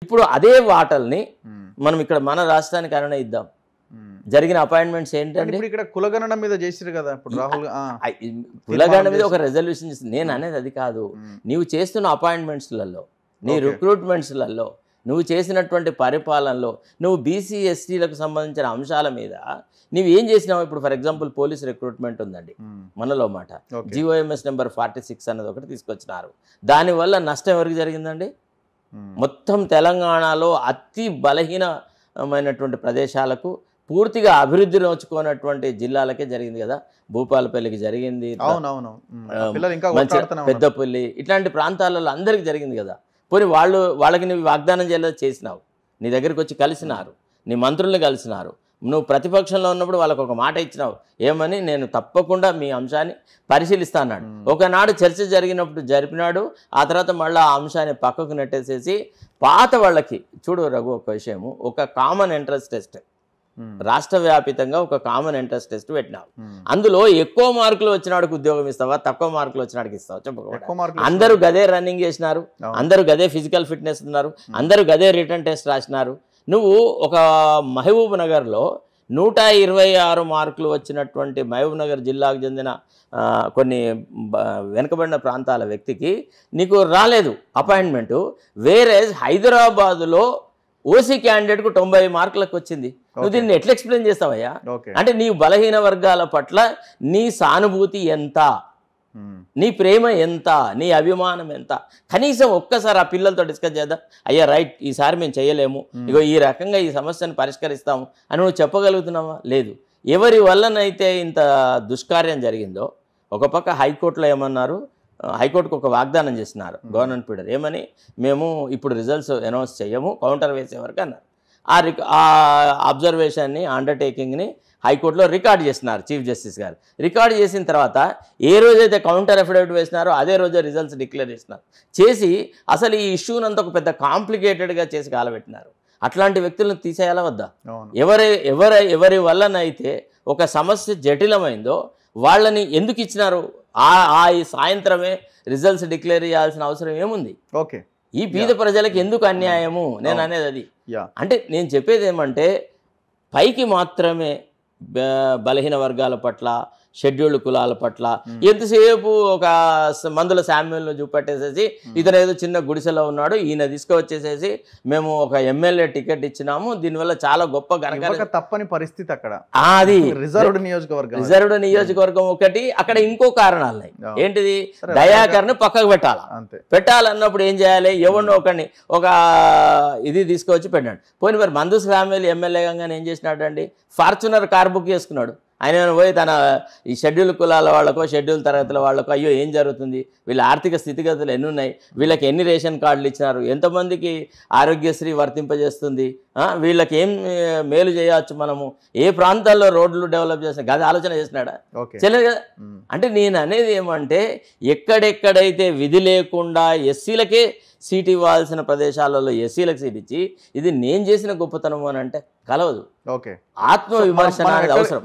ఇప్పుడు అదే వాటల్ని మనం ఇక్కడ మన రాష్ట్రానికి నిర్ణయిద్దాం. జరిగిన అపాయింట్మెంట్స్ ఏంటంటే ఇప్పుడు ఇక్కడ కులగణన మీద చేసిరు కదా ఇప్పుడు రాహుల్ కులగణన మీద ఒక రెజల్యూషన్ చేసింది. నేను అనేది అది కాదు. నీవు చేస్తున్న అపాయింట్మెంట్స్లలో, నీ రిక్రూట్మెంట్స్లలో, నువ్వు చేసినటువంటి పరిపాలనలో నువ్వు బీసీ ఎస్టీలకు సంబంధించిన అంశాల మీద నువ్వు ఏం చేసినావు? ఇప్పుడు ఫర్ ఎగ్జాంపుల్ పోలీస్ రిక్రూట్మెంట్ ఉందండి మనలో మాట, GOMS నెంబర్ 46 అన్నది ఒకటి తీసుకొచ్చినారు. దానివల్ల నష్టం ఎవరికి జరిగిందండి? మొత్తం తెలంగాణలో అతి బలహీనమైనటువంటి ప్రదేశాలకు, పూర్తిగా అభివృద్ధి నోచుకున్నటువంటి జిల్లాలకే జరిగింది కదా. భూపాలపల్లికి జరిగింది, పెద్దపల్లి, ఇట్లాంటి ప్రాంతాలలో అందరికీ జరిగింది కదా. పోనీ వాళ్ళకి నువ్వు వాగ్దానం చేసినావు, నీ దగ్గరికి వచ్చి కలిసినారు, నీ మంత్రుల్ని కలిసినారు, నువ్వు ప్రతిపక్షంలో ఉన్నప్పుడు వాళ్ళకు ఒక మాట ఇచ్చినావు ఏమని, నేను తప్పకుండా మీ అంశాన్ని పరిశీలిస్తా అన్నాడు. ఒకనాడు చర్చ జరిపినాడు. ఆ తర్వాత మళ్ళీ ఆ అంశాన్ని పక్కకు నెట్టేసేసి పాత వాళ్ళకి చూడు రఘు, ఒక విషయము, ఒక కామన్ ఎంట్రన్స్ టెస్ట్ రాష్ట్ర వ్యాపితంగా ఒక కామన్ ఎంట్రన్స్ టెస్ట్ పెట్టినావు. అందులో ఎక్కువ మార్కులు వచ్చినాడికి ఉద్యోగం ఇస్తావా, తక్కువ మార్కులు వచ్చినాడికి ఇస్తావా చెప్పకుండా అందరూ గదే రన్నింగ్ చేసినారు, అందరూ గదే ఫిజికల్ ఫిట్నెస్ ఉన్నారు, అందరూ గదే రిటర్న్ టెస్ట్ రాసినారు. నువ్వు ఒక మహబూబ్ నగర్లో 126 మార్కులు వచ్చినటువంటి మహబూబ్ నగర్ జిల్లాకు చెందిన కొన్ని వెనుకబడిన ప్రాంతాల వ్యక్తికి నీకు రాలేదు అపాయింట్మెంటు. వేరే హైదరాబాదులో ఓసీ క్యాండిడేట్కు 90 మార్కులకు వచ్చింది. నువ్వు దీన్ని ఎట్లా ఎక్స్ప్లెయిన్ చేస్తావయ్యా? అంటే నీ బలహీన వర్గాల పట్ల నీ సానుభూతి ఎంత, నీ ప్రేమ ఎంత, నీ అభిమానం ఎంత? కనీసం ఒక్కసారి ఆ పిల్లలతో డిస్కస్ చేద్దాం. అయ్యా రైట్, ఈసారి మేము చేయలేము, ఇగో ఈ రకంగా ఈ సమస్యను పరిష్కరిస్తాము అని నువ్వు చెప్పగలుగుతున్నావా? లేదు. ఎవరి వల్లనైతే ఇంత దుష్కార్యం జరిగిందో, ఒక పక్క హైకోర్టులో ఏమన్నారు, హైకోర్టుకు ఒక వాగ్దానం చేసినారు గవర్నమెంట్ పీడర్, ఏమని, మేము ఇప్పుడు రిజల్ట్స్ అనౌన్స్ చేయము, కౌంటర్ వేసే వరకు అన్నారు. ఆ అబ్జర్వేషన్ని, అండర్టేకింగ్ని హైకోర్టులో రికార్డ్ చేస్తున్నారు చీఫ్ జస్టిస్ గారు. రికార్డ్ చేసిన తర్వాత ఏ రోజైతే కౌంటర్ అఫిడవిట్ వేసినారో అదే రోజే రిజల్ట్స్ డిక్లేర్ చేసి అసలు ఈ ఇష్యూనంతా ఒక పెద్ద కాంప్లికేటెడ్గా చేసి కాలబెట్టినారు. అట్లాంటి వ్యక్తులను తీసేయాలా వద్దా? ఎవరి వల్లనైతే ఒక సమస్య జటిలమైందో వాళ్ళని ఎందుకు ఇచ్చినారు? ఈ సాయంత్రమే రిజల్ట్స్ డిక్లేర్ చేయాల్సిన అవసరం ఏముంది? ఈ బీద ప్రజలకు ఎందుకు అన్యాయము? నేను అనేది అది. అంటే నేను చెప్పేది ఏమంటే, పైకి మాత్రమే బలహీన వర్గాల పట్ల, షెడ్యూల్డ్ కులాల పట్ల ఎంతసేపు ఒక మందుల శామ్యుల్ని చూపెట్టేసేసి ఇతను ఏదో చిన్న గుడిసెలో ఉన్నాడు, ఈయన తీసుకువచ్చేసేసి మేము ఒక ఎమ్మెల్యే టికెట్ ఇచ్చినాము, దీనివల్ల చాలా గొప్ప తప్పని పరిస్థితి అక్కడ. అది రిజర్వ్డ్ నియోజకవర్గం ఒకటి. అక్కడ ఇంకో కారణాలు ఉన్నాయి. ఏంటిది? దయాకర్ని పక్కకు పెట్టాలన్నప్పుడు ఏం చేయాలి? ఎవరినో ఒకరిని ఒక ఇది తీసుకువచ్చి పెట్టాడు. పోనీ మరి మందు శామ్యుల్ ఎమ్మెల్యేగా ఏం చేసినాడు అండి? ఫార్చునర్ కార్ బుక్ చేసుకున్నాడు. ఆయన పోయి తన ఈ షెడ్యూల్ కులాల వాళ్ళకో, షెడ్యూల్ తరగతుల వాళ్ళకో, అయ్యో ఏం జరుగుతుంది, వీళ్ళ ఆర్థిక స్థితిగతులు ఎన్ని ఉన్నాయి, వీళ్ళకి ఎన్ని రేషన్ కార్డులు ఇచ్చినారు, ఎంతమందికి ఆరోగ్యశ్రీ వర్తింపజేస్తుంది, వీళ్ళకి ఏం మేలు చేయవచ్చు, మనము ఏ ప్రాంతాల్లో రోడ్లు డెవలప్ చేస్తాం, గది ఆలోచన చేసినాడా? చేయలేదు కదా. అంటే నేను అనేది ఏమంటే, ఎక్కడెక్కడైతే విధి లేకుండా ఎస్సీలకే సీట్ ఇవ్వాల్సిన ప్రదేశాలలో ఎస్సీలకు సీట్ ఇచ్చి ఇది నేను చేసిన గొప్పతనం అని అంటే కలవదు. ఆత్మ విమర్శన అనేది అవసరం.